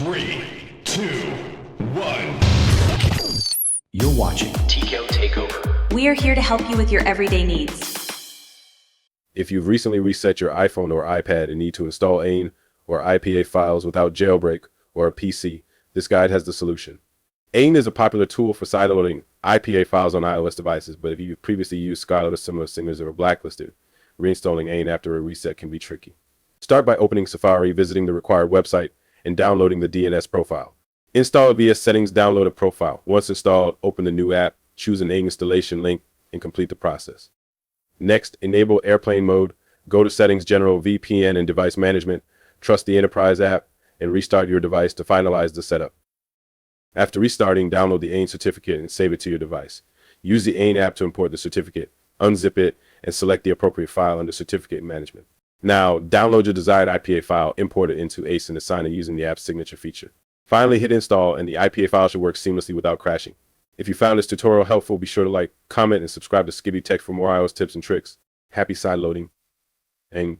3, 2, 1. You're watching TCO Takeover. We are here to help you with your everyday needs. If you've recently reset your iPhone or iPad and need to install ESign or IPA files without jailbreak or a PC, this guide has the solution. ESign is a popular tool for sideloading IPA files on iOS devices, but if you've previously used Scarlet or similar signatures that are blacklisted, reinstalling ESign after a reset can be tricky. Start by opening Safari, visiting the required website, and downloading the DNS profile. Install it via Settings, download a profile. Once installed, open the new app, choose an ESign installation link, and complete the process. Next, enable airplane mode, go to Settings, General, VPN, and Device Management, trust the Enterprise app, and restart your device to finalize the setup. After restarting, download the ESign certificate and save it to your device. Use the ESign app to import the certificate, unzip it, and select the appropriate file under Certificate Management. Now, download your desired IPA file, import it into ESign and assign it using the app's signature feature. Finally, hit install, and the IPA file should work seamlessly without crashing. If you found this tutorial helpful, be sure to like, comment, and subscribe to Skibby Tech for more iOS tips and tricks. Happy side loading, and